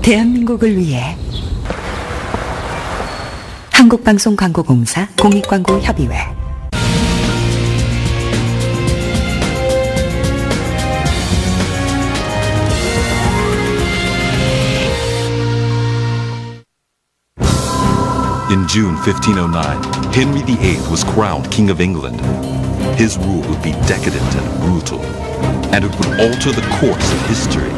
대한민국을 위해 한국방송광고공사 공익광고협의회 In June 1509, Henry VIII was crowned King of England. His rule would be decadent and brutal, and it would alter the course of history.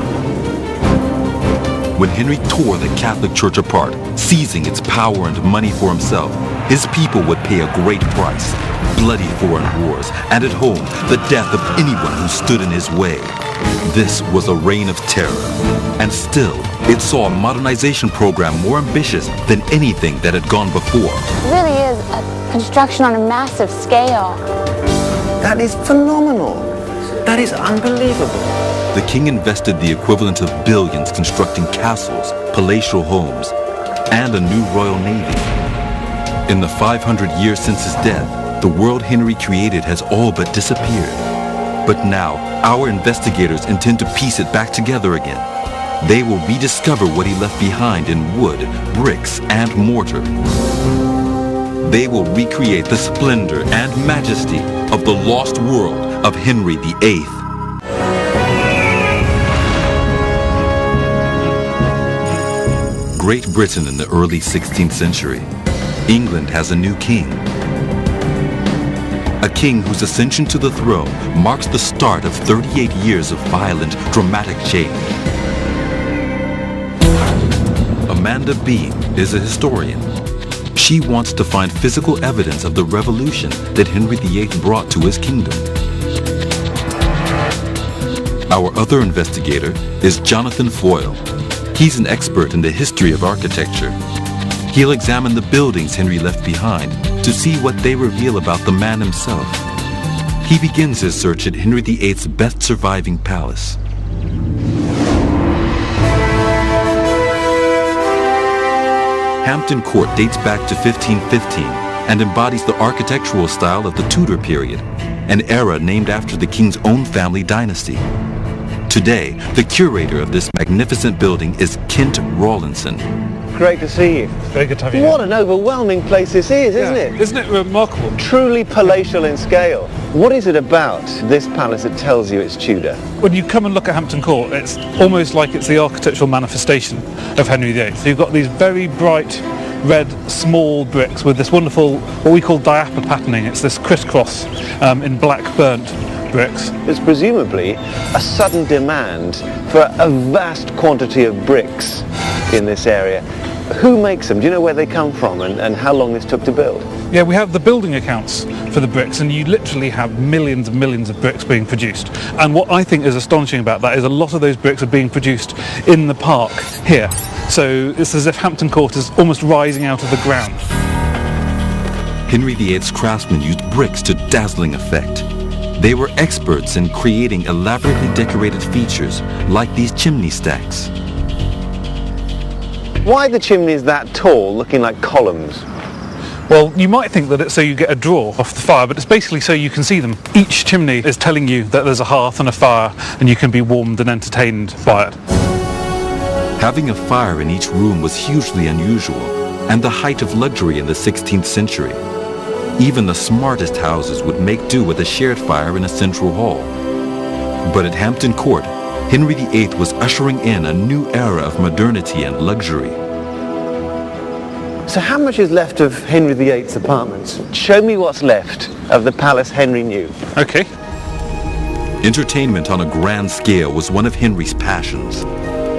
When Henry tore the Catholic Church apart, seizing its power and money for himself, his people would pay a great price: bloody foreign wars, and at home, the death of anyone who stood in his way. This was a reign of terror, and still, it saw a modernization program more ambitious than anything that had gone before. It really is a construction on a massive scale. That is phenomenal. That is unbelievable. The king invested the equivalent of billions constructing castles, palatial homes, and a new royal navy. In the 500 years since his death, the world Henry created has all but disappeared. But now, our investigators intend to piece it back together again. They will rediscover what he left behind in wood, bricks, and mortar. They will recreate the splendor and majesty of the lost world of Henry VIII. Great Britain in the early 16th century. England has a new king. A king whose ascension to the throne marks the start of 38 years of violent, dramatic change. Amanda Bean is a historian. She wants to find physical evidence of the revolution that Henry VIII brought to his kingdom. Our other investigator is Jonathan Foyle. He's an expert in the history of architecture. He'll examine the buildings Henry left behind to see what they reveal about the man himself. He begins his search at Henry VIII's best surviving palace. Hampton Court dates back to 1515 and embodies the architectural style of the Tudor period, an era named after the king's own family dynasty. Today, the curator of this magnificent building is Kent Rawlinson. Great to see you. Very good to have you What here. an overwhelming place this is, isn't it? Isn't it remarkable? Truly palatial in scale. What is it about this palace that tells you it's Tudor? When you come and look at Hampton Court, it's almost like it's the architectural manifestation of Henry VIII. So you've got these very bright red small bricks with this wonderful, what we call diaper patterning. It's this crisscross in black burnt bricks. There's presumably a sudden demand for a vast quantity of bricks in this area. Who makes them? Do you know where they come from and how long this took to build? Yeah, we have the building accounts for the bricks, and you literally have millions and millions of bricks being produced. And what I think is astonishing about that is a lot of those bricks are being produced in the park here. So it's as if Hampton Court is almost rising out of the ground. Henry VIII's craftsmen used bricks to dazzling effect. They were experts in creating elaborately decorated features like these chimney stacks. Why are the chimneys that tall, looking like columns? Well, you might think that it's so you get a draw off the fire, but it's basically so you can see them. Each chimney is telling you that there's a hearth and a fire, and you can be warmed and entertained by it. Having a fire in each room was hugely unusual and the height of luxury in the 16th century. Even the smartest houses would make do with a shared fire in a central hall. But at Hampton Court, Henry VIII was ushering in a new era of modernity and luxury. So how much is left of Henry VIII's apartments? Show me what's left of the palace Henry knew. Okay. Entertainment on a grand scale was one of Henry's passions.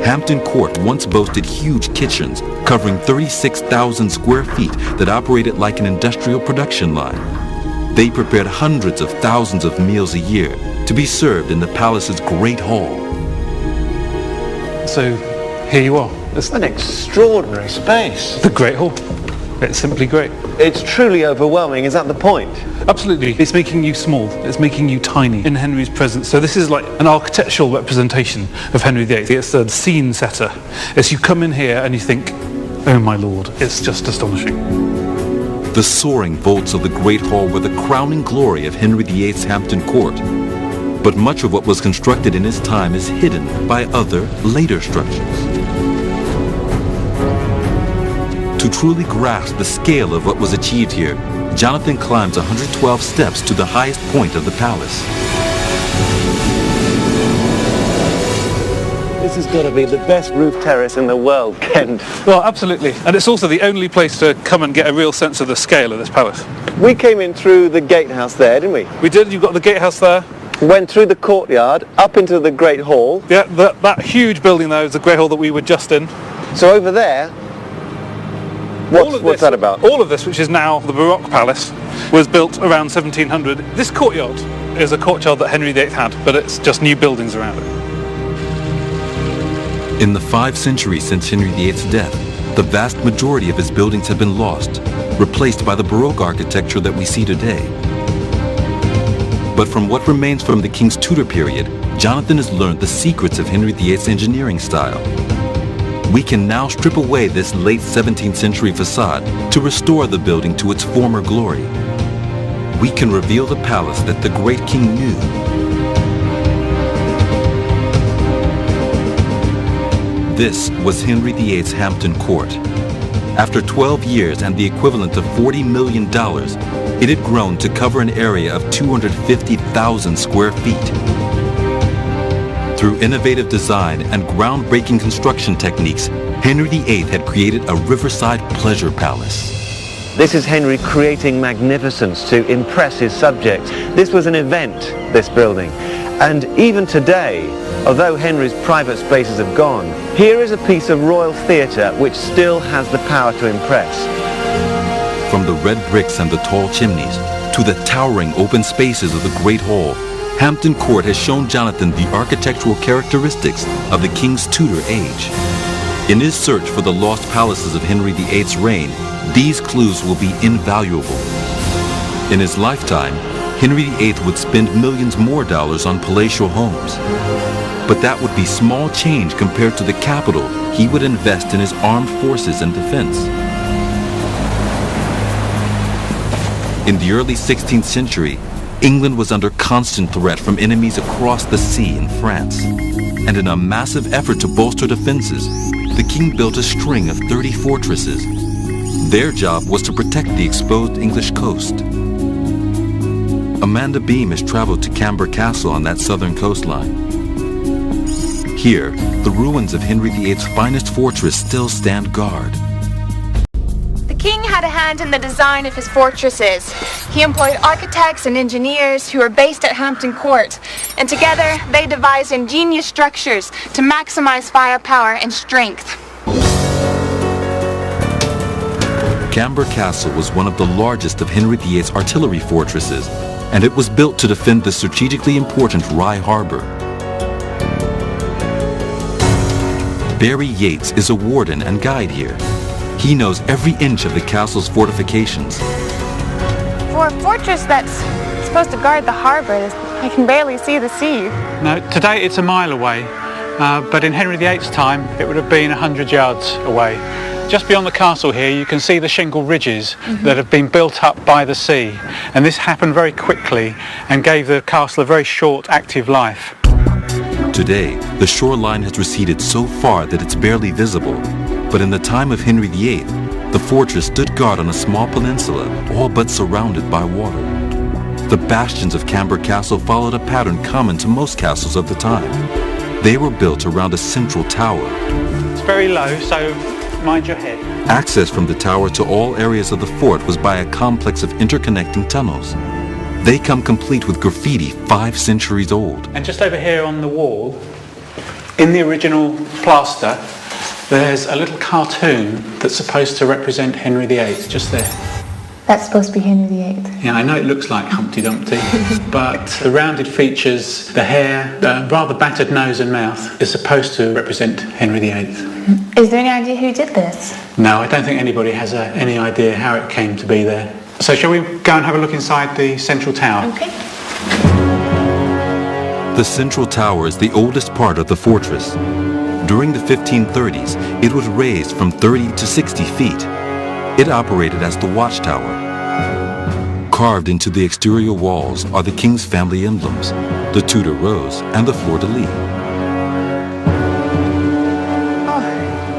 Hampton Court once boasted huge kitchens covering 36,000 square feet that operated like an industrial production line. They prepared hundreds of thousands of meals a year to be served in the palace's Great Hall. So here you are. It's an extraordinary space. The Great Hall. It's simply great. It's truly overwhelming. Is that the point? Absolutely. It's making you small. It's making you tiny in Henry's presence. So this is like an architectural representation of Henry VIII. It's the scene setter. As you come in here and you think, oh my lord, it's just astonishing. The soaring vaults of the Great Hall were the crowning glory of Henry VIII's Hampton Court. But much of what was constructed in his time is hidden by other, later structures. To truly grasp the scale of what was achieved here, Jonathan climbs 112 steps to the highest point of the palace. This has got to be the best roof terrace in the world, Kent. Well, absolutely. And it's also the only place to come and get a real sense of the scale of this palace. We came in through the gatehouse there, didn't we? We did. You've got the gatehouse there. Went through the courtyard, up into the Great Hall. Yeah, that huge building there is the Great Hall that we were just in. So over there, what's that about? All of this, which is now the Baroque Palace, was built around 1700. This courtyard is a courtyard that Henry VIII had, but it's just new buildings around it. In the 5 centuries since Henry VIII's death, the vast majority of his buildings have been lost, replaced by the Baroque architecture that we see today. But from what remains from the King's Tudor period, Jonathan has learned the secrets of Henry VIII's engineering style. We can now strip away this late 17th century facade to restore the building to its former glory. We can reveal the palace that the great king knew. This was Henry VIII's Hampton Court. After 12 years and the equivalent of $40 million, it had grown to cover an area of 250,000 square feet. Through innovative design and groundbreaking construction techniques, Henry VIII had created a riverside pleasure palace. This is Henry creating magnificence to impress his subjects. This was an event, this building. And even today, although Henry's private spaces have gone, here is a piece of royal theatre which still has the power to impress. From the red bricks and the tall chimneys to the towering open spaces of the Great Hall, Hampton Court has shown Jonathan the architectural characteristics of the King's Tudor age. In his search for the lost palaces of Henry VIII's reign, these clues will be invaluable. In his lifetime, Henry VIII would spend millions more dollars on palatial homes. But that would be small change compared to the capital he would invest in his armed forces and defense. In the early 16th century, England was under constant threat from enemies across the sea in France. And in a massive effort to bolster defenses, the king built a string of 30 fortresses. Their job was to protect the exposed English coast. Amanda Beam has traveled to Camber Castle on that southern coastline. Here, the ruins of Henry VIII's finest fortress still stand guard. The king had a hand in the design of his fortresses. He employed architects and engineers who were based at Hampton Court, and together they devised ingenious structures to maximize firepower and strength. Camber Castle was one of the largest of Henry VIII's artillery fortresses, and it was built to defend the strategically important Rye Harbor. Barry Yates is a warden and guide here. He knows every inch of the castle's fortifications. For a fortress that's supposed to guard the harbor, I can barely see the sea. No, today it's a mile away, but in Henry VIII's time it would have been 100 yards away. Just beyond the castle here you can see the shingle ridges that have been built up by the sea, and this happened very quickly and gave the castle a very short active life. Today, the shoreline has receded so far that it's barely visible, but in the time of Henry VIII, the fortress stood guard on a small peninsula, all but surrounded by water. The bastions of Camber Castle followed a pattern common to most castles of the time. They were built around a central tower. It's very low, so mind your head. Access from the tower to all areas of the fort was by a complex of interconnecting tunnels. They come complete with graffiti 5 centuries old. And just over here on the wall, in the original plaster, there's a little cartoon that's supposed to represent Henry VIII, just there. That's supposed to be Henry VIII. Yeah, I know it looks like Humpty Dumpty, but the rounded features, the hair, the rather battered nose and mouth is supposed to represent Henry VIII. Is there any idea who did this? No, I don't think anybody has any idea how it came to be there. So shall we go and have a look inside the central tower? Okay. The central tower is the oldest part of the fortress. During the 1530s, it was raised from 30 to 60 feet. It operated as the watchtower. Carved into the exterior walls are the king's family emblems, the Tudor rose and the fleur-de-lis.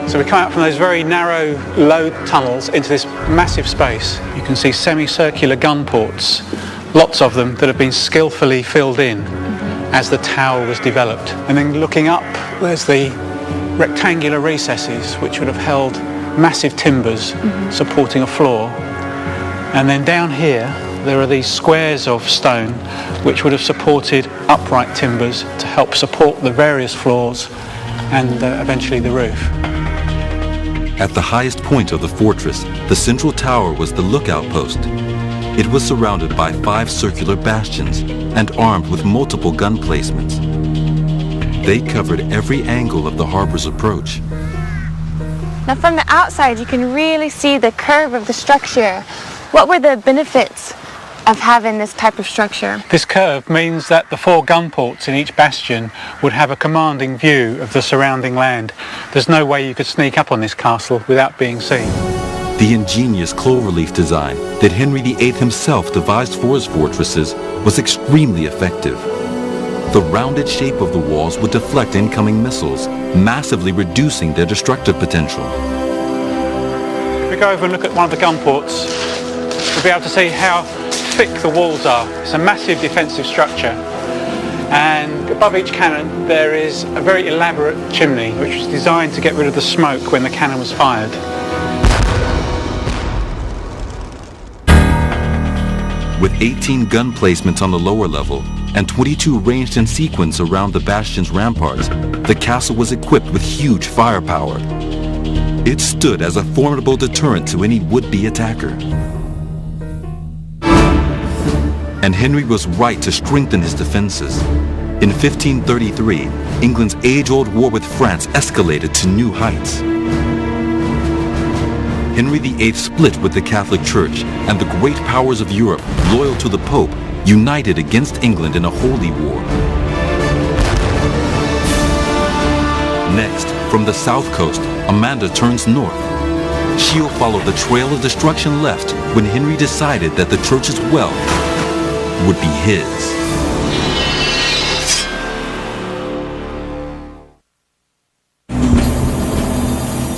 So we come out from those very narrow, low tunnels into this massive space. You can see semicircular gun ports, lots of them that have been skillfully filled in as the tower was developed. And then looking up, there's the rectangular recesses which would have held massive timbers supporting a floor. And then down here, there are these squares of stone which would have supported upright timbers to help support the various floors and eventually the roof. At the highest point of the fortress, the central tower was the lookout post. It was surrounded by 5 circular bastions and armed with multiple gun placements. They covered every angle of the harbor's approach. Now from the outside you can really see the curve of the structure. What were the benefits of having this type of structure? This curve means that the 4 gun ports in each bastion would have a commanding view of the surrounding land. There's no way you could sneak up on this castle without being seen. The ingenious cloverleaf design that Henry VIII himself devised for his fortresses was extremely effective. The rounded shape of the walls would deflect incoming missiles, massively reducing their destructive potential. If we go over and look at one of the gun ports, we'll be able to see how thick the walls are. It's a massive defensive structure, and above each cannon there is a very elaborate chimney which was designed to get rid of the smoke when the cannon was fired. With 18 gun placements on the lower level and 22 ranged in sequence around the bastion's ramparts, the castle was equipped with huge firepower. It stood as a formidable deterrent to any would-be attacker. And Henry was right to strengthen his defenses. In 1533, England's age-old war with France escalated to new heights. Henry VIII split with the Catholic Church, and the great powers of Europe, loyal to the Pope, united against England in a holy war. Next, from the south coast, Amanda turns north. She'll follow the trail of destruction left when Henry decided that the church's wealth would be his.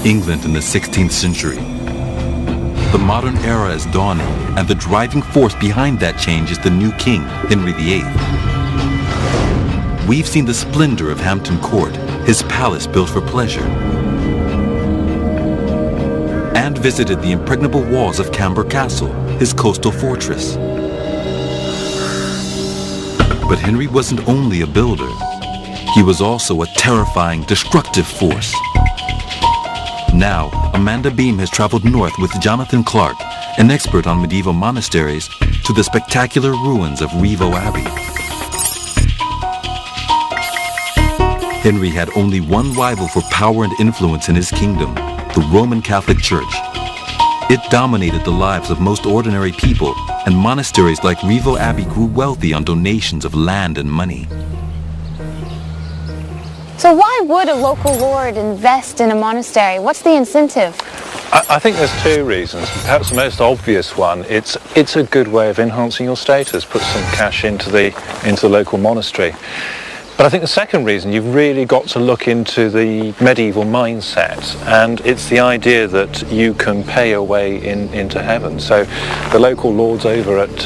England in the 16th century. The modern era is dawning, and the driving force behind that change is the new king, Henry VIII. We've seen the splendor of Hampton Court, his palace built for pleasure, and visited the impregnable walls of Camber Castle, his coastal fortress. But Henry wasn't only a builder. He was also a terrifying, destructive force. Now, Amanda Beam has traveled north with Jonathan Clark, an expert on medieval monasteries, to the spectacular ruins of Rievaulx Abbey. Henry had only one rival for power and influence in his kingdom, the Roman Catholic Church. It dominated the lives of most ordinary people, and monasteries like Rievaulx Abbey grew wealthy on donations of land and money. So why would a local lord invest in a monastery? What's the incentive? I think there's 2 reasons. Perhaps the most obvious one, it's a good way of enhancing your status. Put some cash into the local monastery. But I think the second reason, you've really got to look into the medieval mindset, and it's the idea that you can pay your way into heaven. So the local lords over at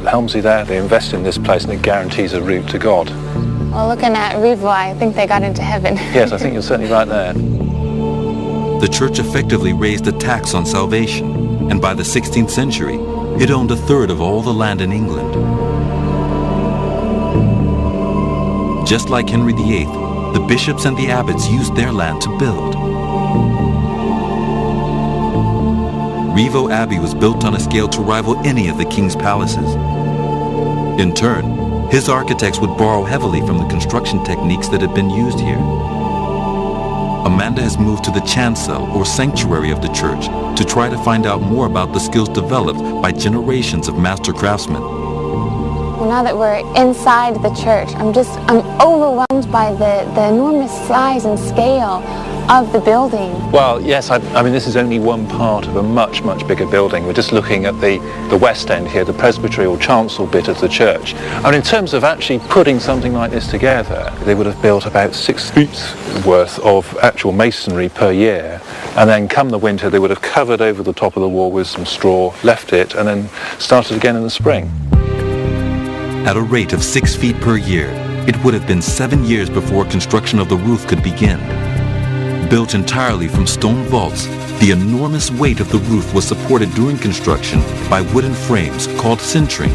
Helmsley there, they invest in this place and it guarantees a route to God. Well, looking at Rievaulx, I think they got into heaven. Yes, I think you're certainly right there. The church effectively raised a tax on salvation, and by the 16th century, it owned a third of all the land in England. Just like Henry VIII, the bishops and the abbots used their land to build. Rievaulx Abbey was built on a scale to rival any of the king's palaces. In turn, his architects would borrow heavily from the construction techniques that had been used here. Amanda has moved to the chancel, or sanctuary of the church, to try to find out more about the skills developed by generations of master craftsmen. Well, now that we're inside the church, I'm overwhelmed by the enormous size and scale of the building. Well, yes, I mean, this is only one part of a much, much bigger building. We're just looking at the west end here, the presbytery or chancel bit of the church. I mean, in terms of actually putting something like this together, they would have built about 6 feet worth of actual masonry per year. And then come the winter, they would have covered over the top of the wall with some straw, left it, and then started again in the spring. At a rate of 6 feet per year, it would have been 7 years before construction of the roof could begin. Built entirely from stone vaults, the enormous weight of the roof was supported during construction by wooden frames called cintering.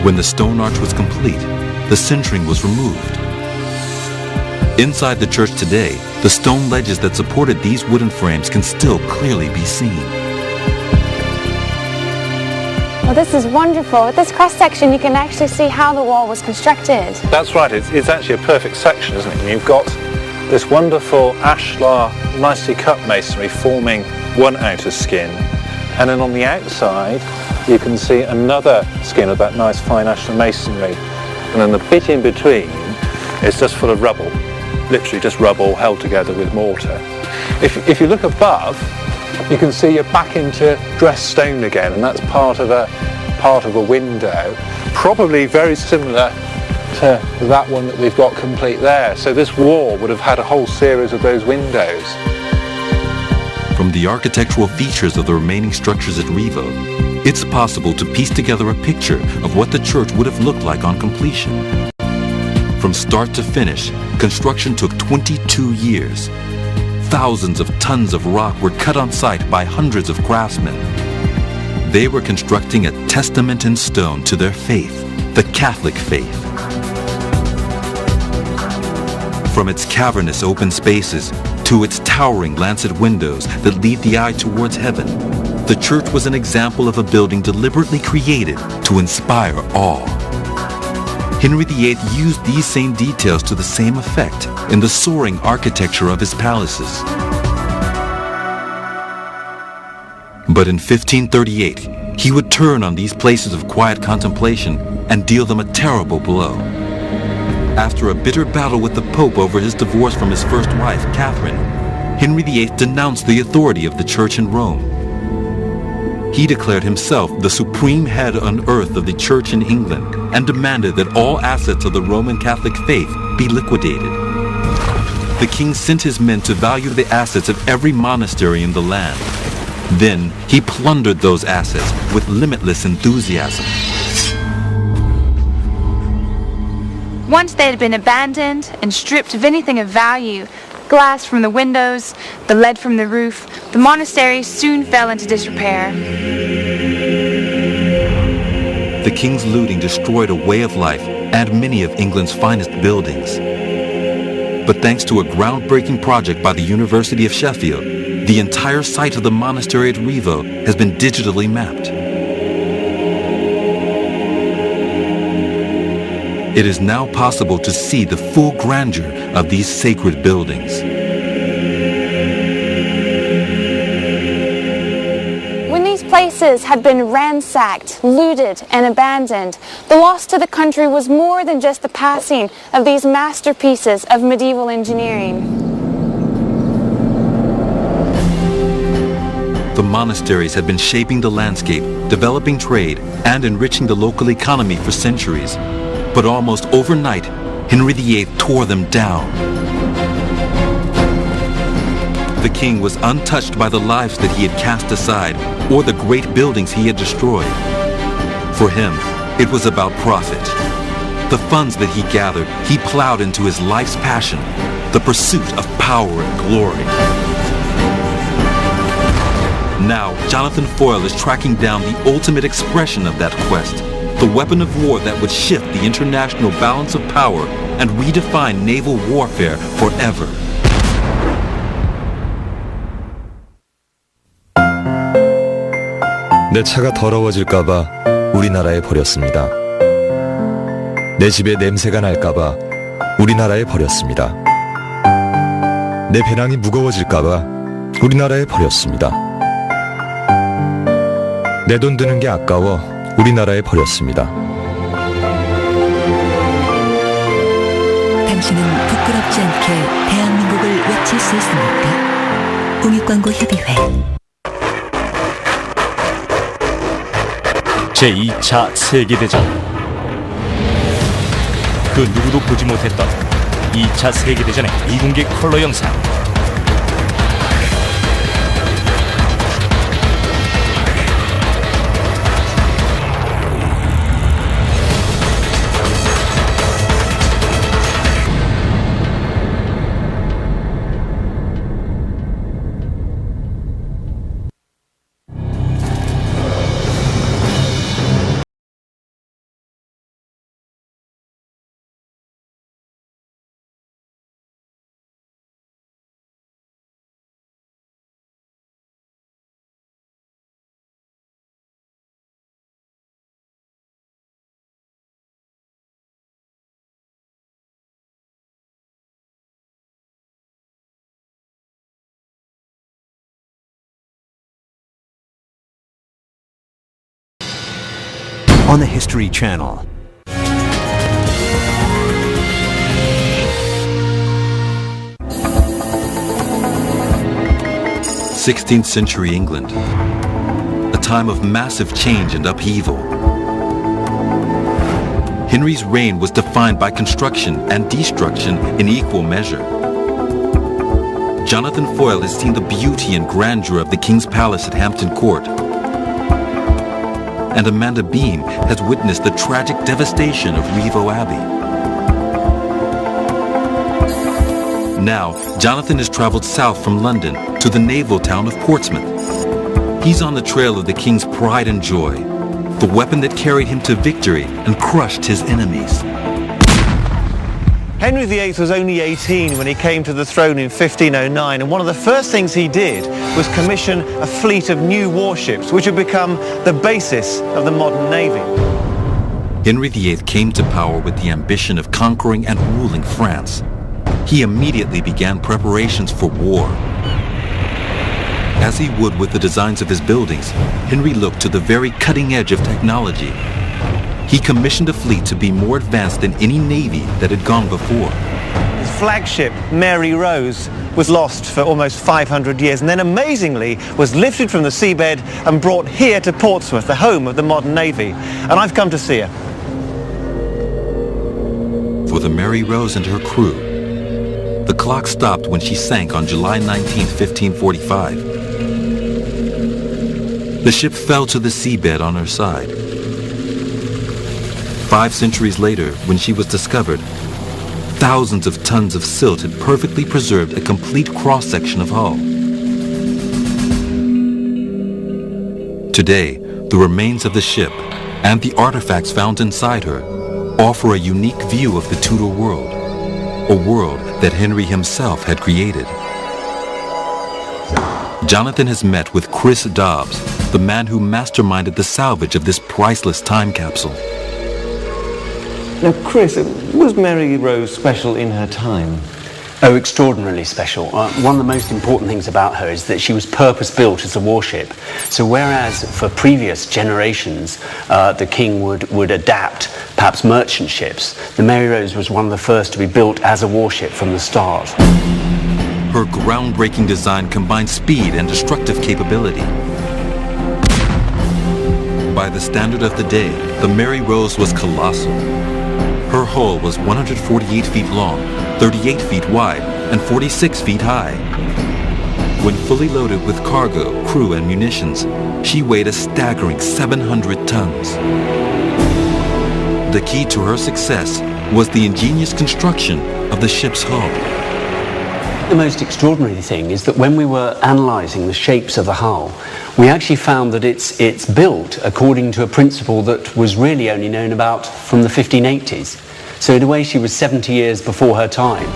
When the stone arch was complete, the cintering was removed. Inside the church today, the stone ledges that supported these wooden frames can still clearly be seen. Well, this is wonderful. With this cross-section, you can actually see how the wall was constructed. That's right, it's actually a perfect section, isn't it? And you've got this wonderful ashlar, nicely cut masonry forming one outer skin. And then on the outside, you can see another skin of that nice fine ashlar masonry. And then the bit in between is just full of rubble, literally just rubble held together with mortar. If you look above, you can see you're back into dressed stone again, and that's part of a window, probably very similar to that one that we've got complete there. So this wall would have had a whole series of those windows. From the architectural features of the remaining structures at Rivo, it's possible to piece together a picture of what the church would have looked like on completion. From start to finish, construction took 22 years. Thousands of tons of rock were cut on site by hundreds of craftsmen. They were constructing a testament in stone to their faith, the Catholic faith. From its cavernous open spaces to its towering lancet windows that lead the eye towards heaven, the church was an example of a building deliberately created to inspire awe. Henry VIII used these same details to the same effect in the soaring architecture of his palaces. But in 1538, he would turn on these places of quiet contemplation and deal them a terrible blow. After a bitter battle with the Pope over his divorce from his first wife, Catherine, Henry VIII denounced the authority of the Church in Rome. He declared himself the supreme head on earth of the Church in England and demanded that all assets of the Roman Catholic faith be liquidated. The king sent his men to value the assets of every monastery in the land. Then he plundered those assets with limitless enthusiasm. Once they had been abandoned and stripped of anything of value, glass from the windows, the lead from the roof, the monastery soon fell into disrepair. The king's looting destroyed a way of life and many of England's finest buildings. But thanks to a groundbreaking project by the University of Sheffield, the entire site of the monastery at Rivo has been digitally mapped. It is now possible to see the full grandeur of these sacred buildings. When these places had been ransacked, looted, and abandoned, the loss to the country was more than just the passing of these masterpieces of medieval engineering. The monasteries had been shaping the landscape, developing trade, and enriching the local economy for centuries. But almost overnight, Henry VIII tore them down. The king was untouched by the lives that he had cast aside or the great buildings he had destroyed. For him, it was about profit. The funds that he gathered, he plowed into his life's passion, the pursuit of power and glory. Now, Jonathan Foyle is tracking down the ultimate expression of that quest. The weapon of war that would shift the international balance of power and redefine naval warfare forever. 내 차가 더러워질까봐 우리나라에 버렸습니다. 내 집에 냄새가 날까봐 우리나라에 버렸습니다. 내 배낭이 무거워질까봐 우리나라에 버렸습니다. 내 돈 드는 게 아까워 우리나라에 버렸습니다. 당신은 부끄럽지 않게 대한민국을 외칠 수 있습니까? 공익광고협의회. 제2차 세계대전. 그 누구도 보지 못했던 2차 세계대전의 이공계 컬러 영상. On the History Channel. (16th century England), a time of massive change and upheaval. Henry's reign was defined by construction and destruction in equal measure. Jonathan Foyle has seen the beauty and grandeur of the King's Palace at Hampton Court. And Amanda Beam has witnessed the tragic devastation of Rievaulx Abbey. Now, Jonathan has traveled south from London to the naval town of Portsmouth. He's on the trail of the king's pride and joy, the weapon that carried him to victory and crushed his enemies. Henry VIII was only 18 when he came to the throne in 1509, and one of the first things he did was commission a fleet of new warships, which would become the basis of the modern navy. Henry VIII came to power with the ambition of conquering and ruling France. He immediately began preparations for war. As he would with the designs of his buildings, Henry looked to the very cutting edge of technology. He commissioned a fleet to be more advanced than any navy that had gone before. His flagship, Mary Rose, was lost for almost 500 years and then amazingly was lifted from the seabed and brought here to Portsmouth, the home of the modern navy. And I've come to see her. For the Mary Rose and her crew, the clock stopped when she sank on July 19, 1545. The ship fell to the seabed on her side. 5 centuries later, when she was discovered, thousands of tons of silt had perfectly preserved a complete cross-section of hull. Today, the remains of the ship and the artifacts found inside her offer a unique view of the Tudor world, a world that Henry himself had created. Jonathan has met with Chris Dobbs, the man who masterminded the salvage of this priceless time capsule. Now, Chris, was Mary Rose special in her time? Oh, extraordinarily special. One of the most important things about her is that she was purpose-built as a warship. So whereas for previous generations the king would adapt perhaps merchant ships, the Mary Rose was one of the first to be built as a warship from the start. Her groundbreaking design combined speed and destructive capability. By the standard of the day, the Mary Rose was colossal. Her hull was 148 feet long, 38 feet wide, and 46 feet high. When fully loaded with cargo, crew, and munitions, she weighed a staggering 700 tons. The key to her success was the ingenious construction of the ship's hull. The most extraordinary thing is that when we were analysing the shapes of the hull, we actually found that it's built according to a principle that was really only known about from the 1580s. So in a way she was 70 years before her time.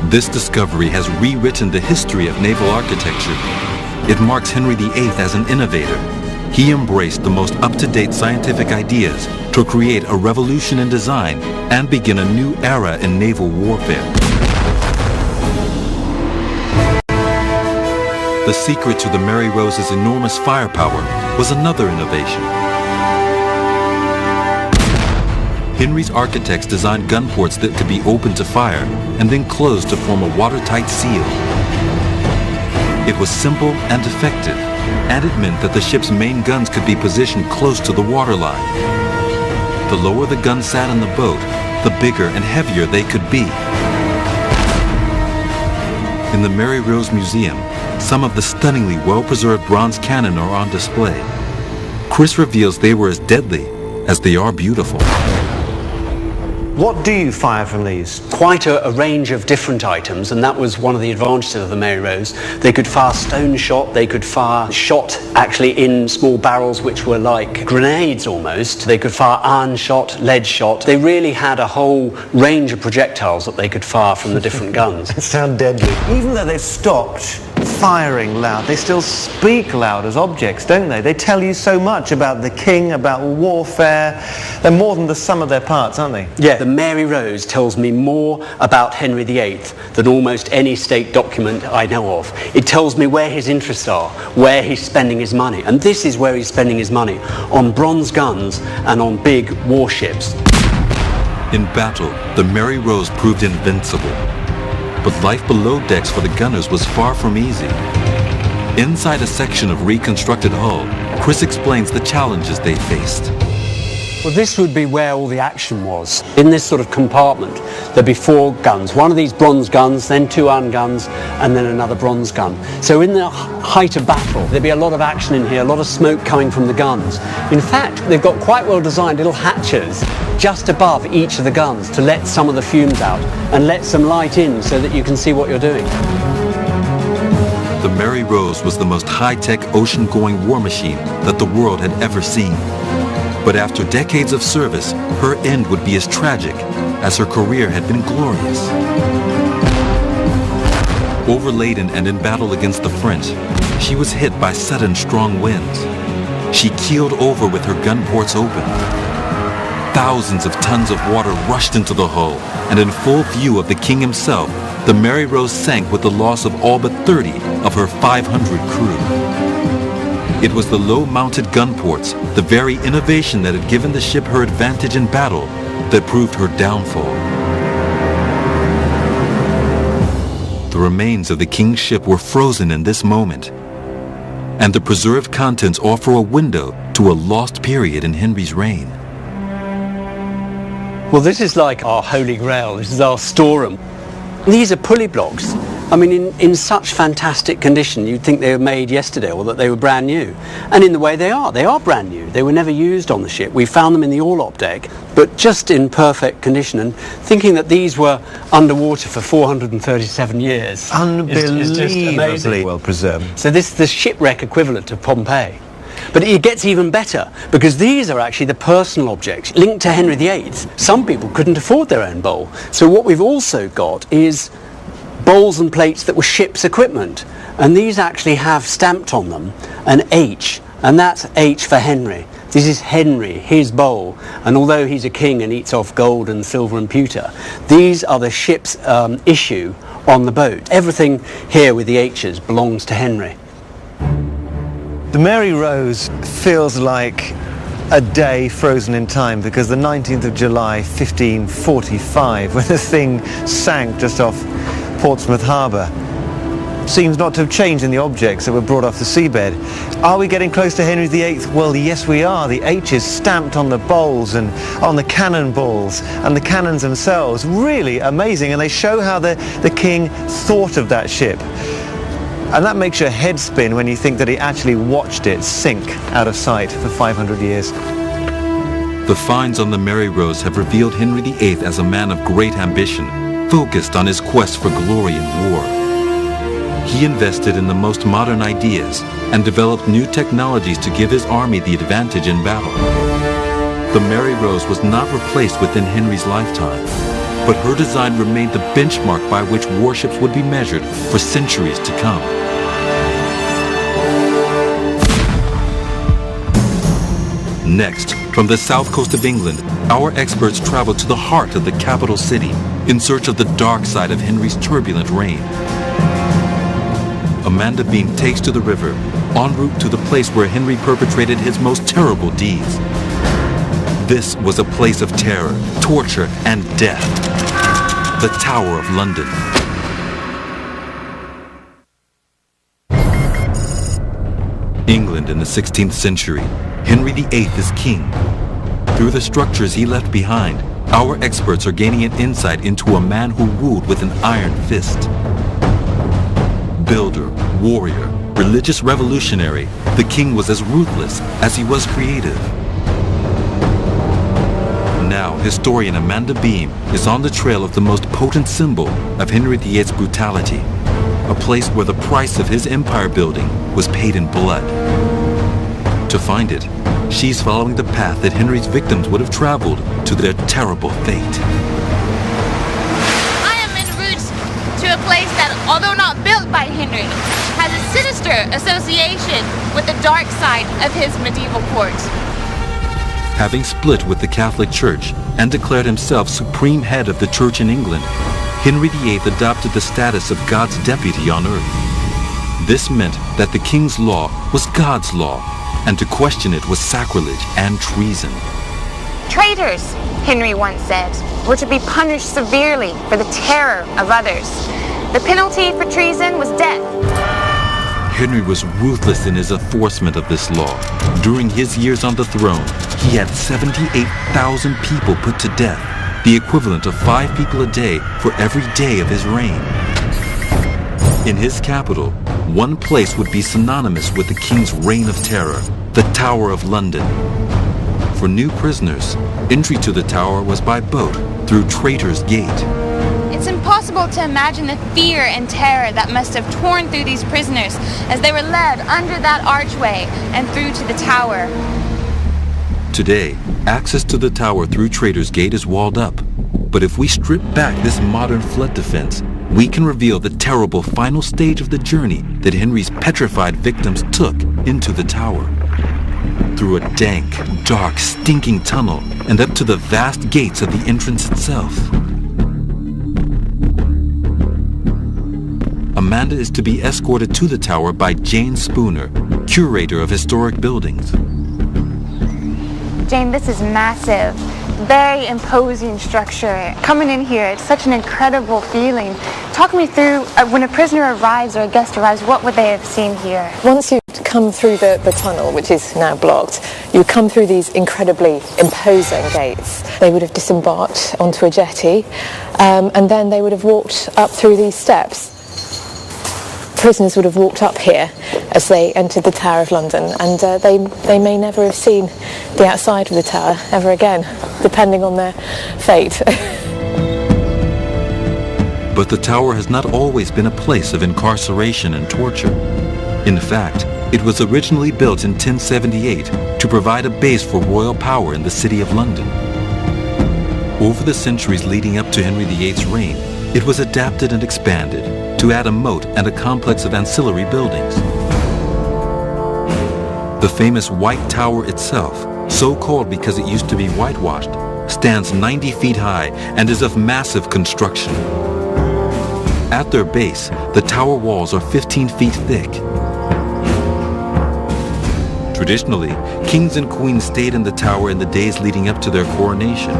This discovery has rewritten the history of naval architecture. It marks Henry VIII as an innovator. He embraced the most up-to-date scientific ideas to create a revolution in design and begin a new era in naval warfare. The secret to the Mary Rose's enormous firepower was another innovation. Henry's architects designed gun ports that could be opened to fire and then closed to form a watertight seal. It was simple and effective, and it meant that the ship's main guns could be positioned close to the waterline. The lower the gun sat in the boat, the bigger and heavier they could be. In the Mary Rose Museum, some of the stunningly well-preserved bronze cannon are on display. Chris reveals they were as deadly as they are beautiful. What do you fire from these? Quite a range of different items, and that was one of the advantages of the Mary Rose. They could fire stone shot, they could fire shot actually in small barrels which were like grenades almost. They could fire iron shot, lead shot. They really had a whole range of projectiles that they could fire from the different guns. It sounds deadly. Even though they've stopped firing loud, they still speak loud as objects, don't they? They tell you so much about the king, about warfare. They're more than the sum of their parts, aren't they? Yeah, the Mary Rose tells me more about Henry VIII than almost any state document I know of. It tells me where his interests are, where he's spending his money. And this is where he's spending his money, on bronze guns and on big warships. In battle, the Mary Rose proved invincible. But life below decks for the gunners was far from easy. Inside a section of reconstructed hull, Chris explains the challenges they faced. Well, this would be where all the action was. In this sort of compartment, there'd be 4 guns. One of these bronze guns, then 2 iron guns, and then another bronze gun. So in the height of battle, there'd be a lot of action in here, a lot of smoke coming from the guns. In fact, they've got quite well designed little hatches just above each of the guns to let some of the fumes out and let some light in so that you can see what you're doing. The Mary Rose was the most high-tech ocean-going war machine that the world had ever seen. But after decades of service, her end would be as tragic as her career had been glorious. Overladen and in battle against the French, she was hit by sudden strong winds. She keeled over with her gun ports open. Thousands of tons of water rushed into the hull, and in full view of the king himself, the Mary Rose sank with the loss of all but 30 of her 500 crew. It was the low-mounted gun ports, the very innovation that had given the ship her advantage in battle, that proved her downfall. The remains of the king's ship were frozen in this moment, and the preserved contents offer a window to a lost period in Henry's reign. Well, this is like our holy grail. This is our storeroom. These are pulley blocks. I mean, in such fantastic condition, you'd think they were made yesterday or that they were brand new. And in the way they are brand new. They were never used on the ship. We found them in the orlop deck, but just in perfect condition. And thinking that these were underwater for 437 years is just amazing. Well preserved. So this is the shipwreck equivalent of Pompeii. But it gets even better, because these are actually the personal objects linked to Henry VIII. Some people couldn't afford their own bowl. So what we've also got is bowls and plates that were ship's equipment. And these actually have stamped on them an H, and that's H for Henry. This is Henry, his bowl. And although he's a king and eats off gold and silver and pewter, these are the ship's issue on the boat. Everything here with the H's belongs to Henry. The Mary Rose feels like a day frozen in time, because the 19th of July 1545, when the thing sank just off Portsmouth Harbour, seems not to have changed in the objects that were brought off the seabed. Are we getting close to Henry VIII? Well, yes we are. The H is stamped on the bowls and on the cannonballs and the cannons themselves. Really amazing, and they show how the king thought of that ship. And that makes your head spin when you think that he actually watched it sink out of sight for 500 years. The finds on the Mary Rose have revealed Henry VIII as a man of great ambition, focused on his quest for glory in war. He invested in the most modern ideas and developed new technologies to give his army the advantage in battle. The Mary Rose was not replaced within Henry's lifetime, but her design remained the benchmark by which warships would be measured for centuries to come. Next, from the south coast of England, our experts travel to the heart of the capital city in search of the dark side of Henry's turbulent reign. Amanda Bean takes to the river, en route to the place where Henry perpetrated his most terrible deeds. This was a place of terror, torture, and death. The Tower of London. England in the 16th century, Henry VIII is king. Through the structures he left behind, our experts are gaining an insight into a man who ruled with an iron fist. Builder, warrior, religious revolutionary, the king was as ruthless as he was creative. Now, historian Amanda Beam is on the trail of the most potent symbol of Henry VIII's brutality, a place where the price of his empire building was paid in blood. To find it, she's following the path that Henry's victims would have traveled to their terrible fate. I am en route to a place that, although not built by Henry, has a sinister association with the dark side of his medieval court. Having split with the Catholic Church and declared himself supreme head of the Church in England, Henry VIII adopted the status of God's deputy on earth. This meant that the king's law was God's law, and to question it was sacrilege and treason. Traitors, Henry once said, were to be punished severely for the terror of others. The penalty for treason was death. Henry was ruthless in his enforcement of this law. During his years on the throne, he had 78,000 people put to death, the equivalent of 5 people a day for every day of his reign. In his capital, one place would be synonymous with the king's reign of terror, the Tower of London. For new prisoners, entry to the tower was by boat through Traitor's Gate. It's impossible to imagine the fear and terror that must have torn through these prisoners as they were led under that archway and through to the tower. Today, access to the tower through Traitor's Gate is walled up. But if we strip back this modern flood defense, we can reveal the terrible final stage of the journey that Henry's petrified victims took into the tower. Through a dank, dark, stinking tunnel and up to the vast gates of the entrance itself. Amanda is to be escorted to the tower by Jane Spooner, curator of historic buildings. Jane, this is massive. Very imposing structure. Coming in here, it's such an incredible feeling. Talk me through, when a prisoner arrives or a guest arrives, what would they have seen here? Once you come through the tunnel, which is now blocked, you come through these incredibly imposing gates. They would have disembarked onto a jetty, and then they would have walked up through these steps. Prisoners would have walked up here as they entered the Tower of London, and they may never have seen the outside of the tower ever again, depending on their fate. But the tower has not always been a place of incarceration and torture. In fact, it was originally built in 1078 to provide a base for royal power in the city of London. Over the centuries leading up to Henry VIII's reign, it was adapted and expanded to add a moat and a complex of ancillary buildings. The famous White Tower itself, so called because it used to be whitewashed, stands 90 feet high and is of massive construction. At their base, the tower walls are 15 feet thick. Traditionally, kings and queens stayed in the tower in the days leading up to their coronation.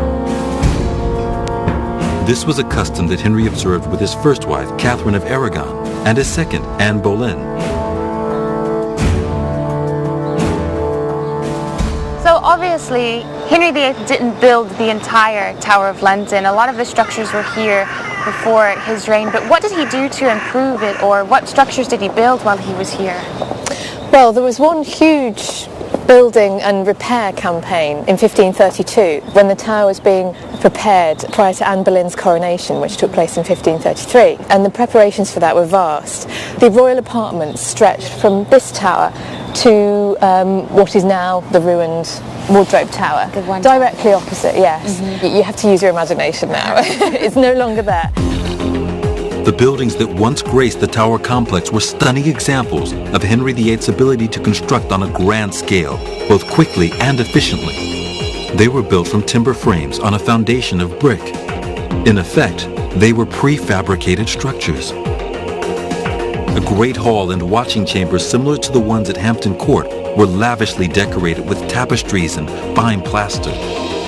This was a custom that Henry observed with his first wife, Catherine of Aragon, and his second, Anne Boleyn. So obviously, Henry VIII didn't build the entire Tower of London. A lot of the structures were here before his reign, but what did he do to improve it, or what structures did he build while he was here? Well, there was one huge building and repair campaign in 1532 when the tower was being prepared prior to Anne Boleyn's coronation, which took place in 1533, and the preparations for that were vast. The royal apartments stretched from this tower to what is now the ruined Wardrobe Tower, directly opposite. Yes, you have to use your imagination now. It's no longer there. The buildings that once graced the tower complex were stunning examples of Henry VIII's ability to construct on a grand scale, both quickly and efficiently. They were built from timber frames on a foundation of brick. In effect, they were prefabricated structures. A great hall and watching chambers similar to the ones at Hampton Court were lavishly decorated with tapestries and fine plaster.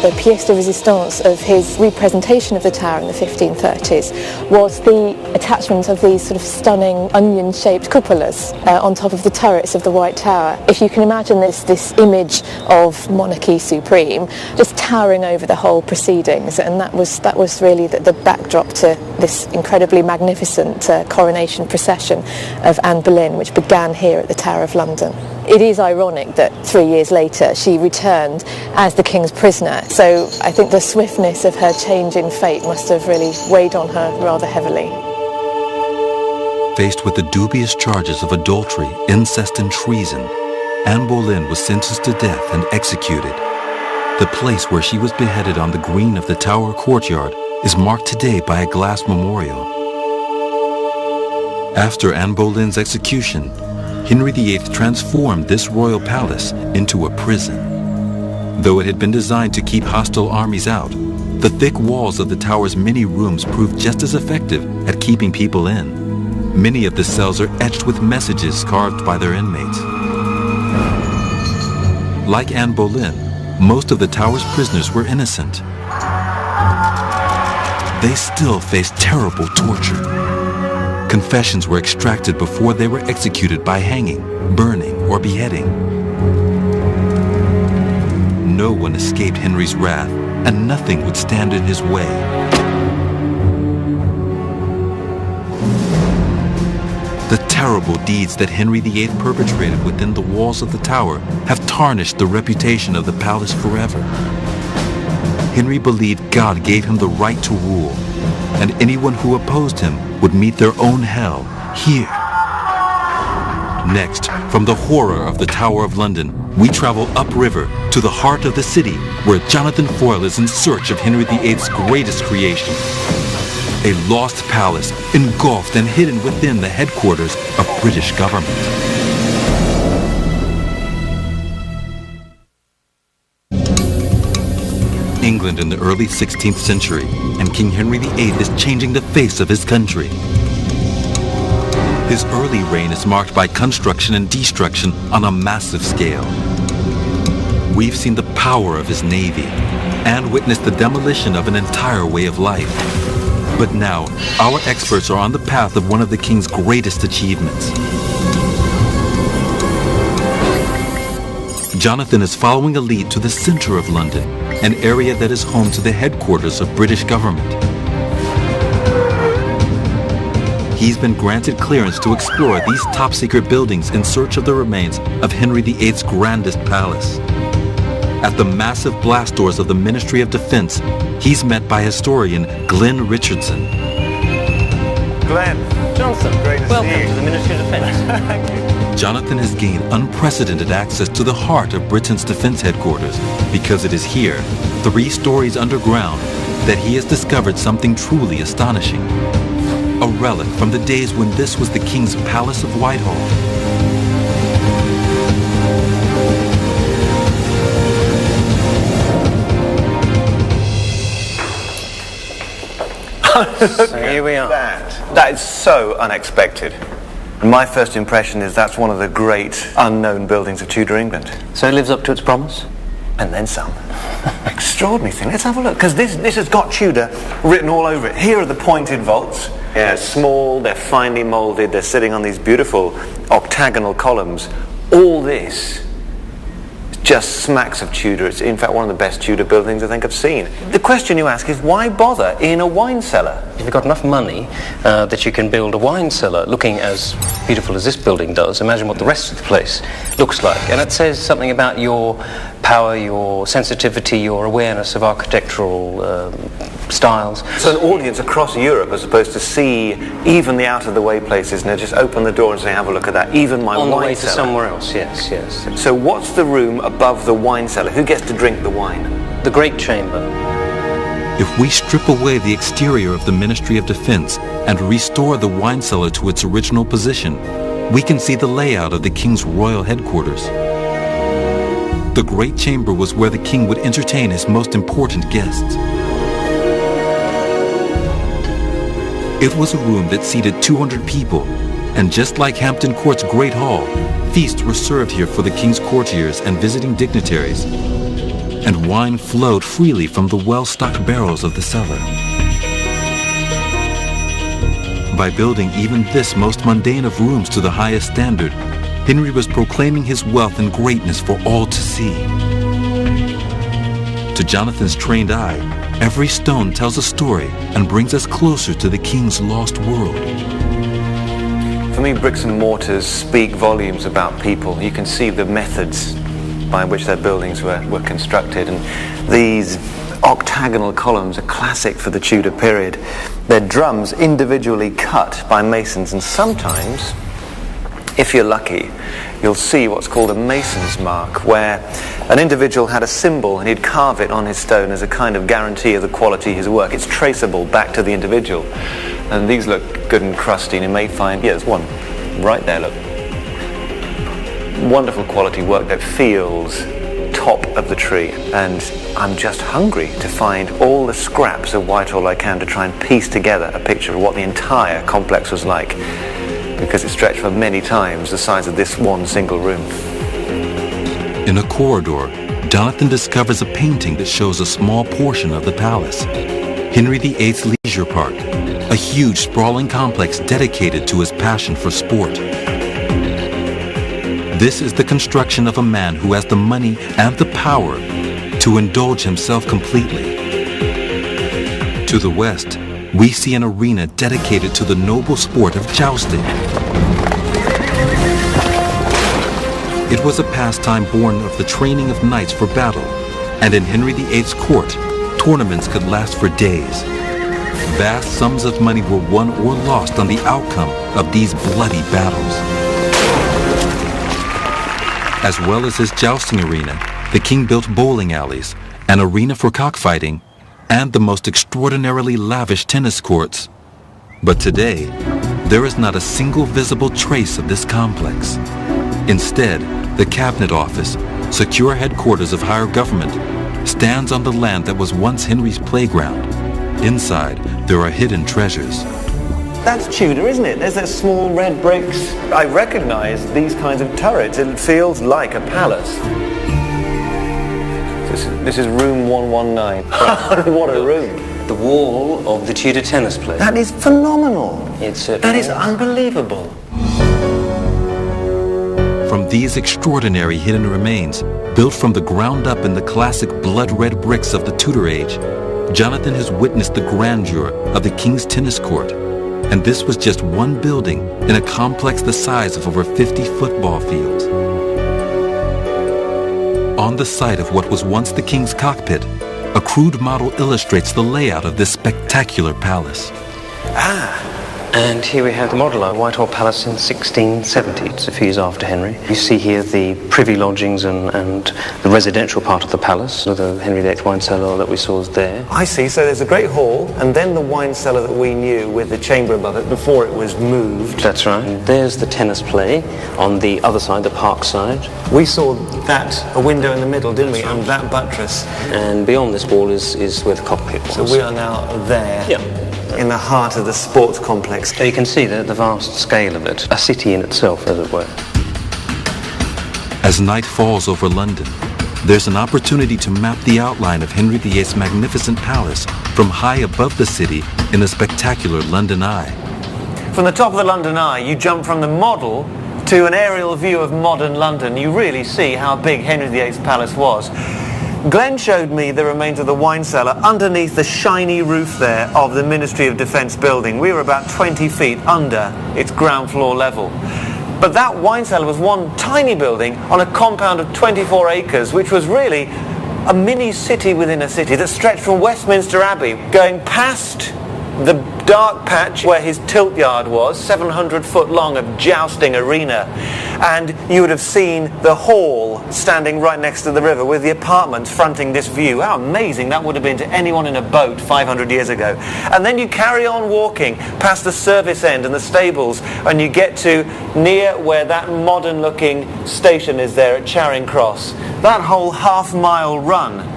the pièce de résistance of his representation of the tower in the 1530s was the attachment of these sort of stunning onion-shaped cupolas on top of the turrets of the White Tower. If you can imagine this image of monarchy supreme just towering over the whole proceedings, and that was really the backdrop to this incredibly magnificent coronation procession of Anne Boleyn, which began here at the Tower of London. It is ironic that 3 years later she returned as the King's prisoner, so I think the swiftness of her change in fate must have really weighed on her rather heavily. Faced with the dubious charges of adultery, incest, and treason, Anne Boleyn was sentenced to death and executed. The place where she was beheaded on the green of the Tower courtyard is marked today by a glass memorial. After Anne Boleyn's execution, Henry VIII transformed this royal palace into a prison. Though it had been designed to keep hostile armies out, the thick walls of the tower's many rooms proved just as effective at keeping people in. Many of the cells are etched with messages carved by their inmates. Like Anne Boleyn, most of the tower's prisoners were innocent. They still faced terrible torture. Confessions were extracted before they were executed by hanging, burning, or beheading. No one escaped Henry's wrath, and nothing would stand in his way. The terrible deeds that Henry VIII perpetrated within the walls of the tower have tarnished the reputation of the palace forever. Henry believed God gave him the right to rule, and anyone who opposed him would meet their own hell here. Next, from the horror of the Tower of London, we travel upriver to the heart of the city where Jonathan Foyle is in search of Henry VIII's greatest creation. A lost palace engulfed and hidden within the headquarters of British government. England in the early 16th century, and King Henry VIII is changing the face of his country. His early reign is marked by construction and destruction on a massive scale. We've seen the power of his navy and witnessed the demolition of an entire way of life. But now, our experts are on the path of one of the king's greatest achievements. Jonathan is following a lead to the center of London, an area that is home to the headquarters of British government. He's been granted clearance to explore these top-secret buildings in search of the remains of Henry VIII's grandest palace. At the massive blast doors of the Ministry of Defense, he's met by historian Glenn Richardson. Glenn. Johnson, great to welcome see you. to the Ministry of Defence. Thank you. Jonathan has gained unprecedented access to the heart of Britain's defense headquarters because it is here, 3 stories underground, that he has discovered something truly astonishing. A relic from the days when this was the King's Palace of Whitehall. So here we are. That is so unexpected. And my first impression is that's one of the great unknown buildings of Tudor England. So it lives up to its promise? And then some. Extraordinary thing. Let's have a look, because this has got Tudor written all over it. Here are the pointed vaults. Yeah, small, they're finely moulded, they're sitting on these beautiful octagonal columns. All this just smacks of Tudor. It's in fact one of the best Tudor buildings I think I've seen. The question you ask is, why bother in a wine cellar? If you've got enough money that you can build a wine cellar looking as beautiful as this building does, imagine what the rest of the place looks like. And it says something about your power, your sensitivity, your awareness of architectural styles. So an audience across Europe are supposed to see even the out-of-the-way places and they just open the door and say, have a look at that, even my wine cellar. On the way to somewhere else, yes, yes. So what's the room above the wine cellar? Who gets to drink the wine? The Great Chamber. If we strip away the exterior of the Ministry of Defense and restore the wine cellar to its original position, we can see the layout of the King's royal headquarters. The Great Chamber was where the King would entertain his most important guests. It was a room that seated 200 people, and just like Hampton Court's Great Hall, feasts were served here for the King's courtiers and visiting dignitaries. and wine flowed freely from the well-stocked barrels of the cellar. By building even this most mundane of rooms to the highest standard, Henry was proclaiming his wealth and greatness for all to see. To Jonathan's trained eye, every stone tells a story and brings us closer to the king's lost world. For me, bricks and mortars speak volumes about people. You can see the methods by which their buildings were constructed, and these octagonal columns are classic for the Tudor period. They're drums individually cut by masons, and sometimes, if you're lucky, you'll see what's called a mason's mark, where an individual had a symbol and he'd carve it on his stone as a kind of guarantee of the quality of his work. It's traceable back to the individual. And these look good and crusty, and you may find, yeah, there's one right there, look. Wonderful quality work that feels top of the tree, and I'm just hungry to find all the scraps of Whitehall I can to try and piece together a picture of what the entire complex was like, because it stretched for many times the size of this one single room. In a corridor, Jonathan discovers a painting that shows a small portion of the palace. Henry VIII's Leisure Park, a huge sprawling complex dedicated to his passion for sport. This is the construction of a man who has the money and the power to indulge himself completely. To the west, we see an arena dedicated to the noble sport of jousting. It was a pastime born of the training of knights for battle, and in Henry VIII's court, tournaments could last for days. Vast sums of money were won or lost on the outcome of these bloody battles. As well as his jousting arena, the king built bowling alleys, an arena for cockfighting, and the most extraordinarily lavish tennis courts. But today, there is not a single visible trace of this complex. Instead, the Cabinet Office, secure headquarters of higher government, stands on the land that was once Henry's playground. Inside, there are hidden treasures. That's Tudor, isn't it? There's those small red bricks. I recognize these kinds of turrets. It feels like a palace. This is room 119. What a room. The wall of the Tudor tennis place. That is phenomenal. That is unbelievable. From these extraordinary hidden remains, built from the ground up in the classic blood-red bricks of the Tudor age, Jonathan has witnessed the grandeur of the king's tennis court. And this was just one building in a complex the size of over 50 football fields. On the site of what was once the king's cockpit, a crude model illustrates the layout of this spectacular palace. And here we have the model of Whitehall Palace in 1670. It's a few years after Henry. You see here the privy lodgings and the residential part of the palace. The Henry VIII wine cellar that we saw is there. I see. So there's a great hall, and then the wine cellar that we knew with the chamber above it before it was moved. That's right. And there's the tennis play on the other side, the park side. We saw that, a window in the middle, didn't we? And that buttress. And beyond this wall is where the cockpit was. So we are now there. Yeah. In the heart of the sports complex. So you can see the vast scale of it, a city in itself, as it were. As night falls over London, there's an opportunity to map the outline of Henry VIII's magnificent palace from high above the city in the spectacular London Eye. From the top of the London Eye, you jump from the model to an aerial view of modern London. You really see how big Henry VIII's palace was. Glenn showed me the remains of the wine cellar underneath the shiny roof there of the Ministry of Defence building. We were about 20 feet under its ground floor level. But that wine cellar was one tiny building on a compound of 24 acres, which was really a mini city within a city that stretched from Westminster Abbey, going past the dark patch where his tilt yard was, 700 foot long of jousting arena. And you would have seen the hall standing right next to the river with the apartments fronting this view. How amazing that would have been to anyone in a boat 500 years ago. And then you carry on walking past the service end and the stables, and you get to near where that modern looking station is there at Charing Cross. That whole half-mile run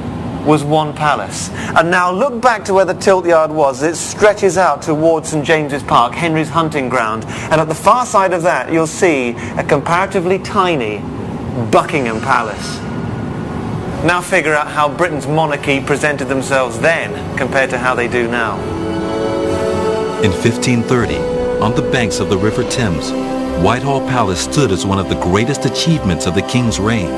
was one palace. And now look back to where the tilt yard was. It stretches out towards St James's Park, Henry's hunting ground. And at the far side of that, you'll see a comparatively tiny Buckingham Palace. Now figure out how Britain's monarchy presented themselves then compared to how they do now. In 1530, on the banks of the River Thames, Whitehall Palace stood as one of the greatest achievements of the King's reign.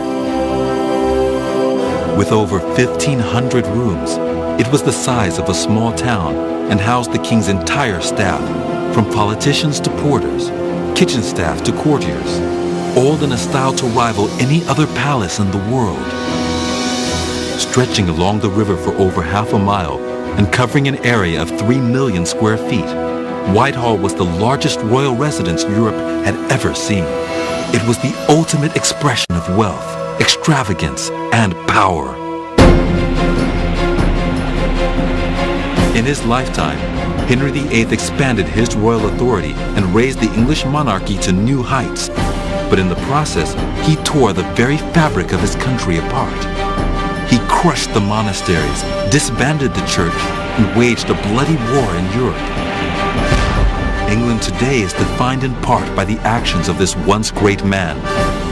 With over 1,500 rooms, it was the size of a small town and housed the King's entire staff, from politicians to porters, kitchen staff to courtiers, all in a style to rival any other palace in the world. Stretching along the river for over half a mile and covering an area of 3 million square feet, Whitehall was the largest royal residence Europe had ever seen. It was the ultimate expression of wealth, extravagance, and power. In his lifetime, Henry VIII expanded his royal authority and raised the English monarchy to new heights. But in the process, he tore the very fabric of his country apart. He crushed the monasteries, disbanded the church, and waged a bloody war in Europe. England today is defined in part by the actions of this once great man.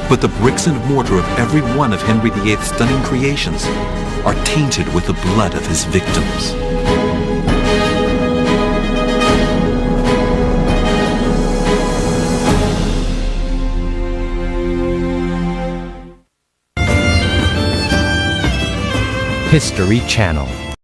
But the bricks and mortar of every one of Henry VIII's stunning creations are tainted with the blood of his victims. History Channel.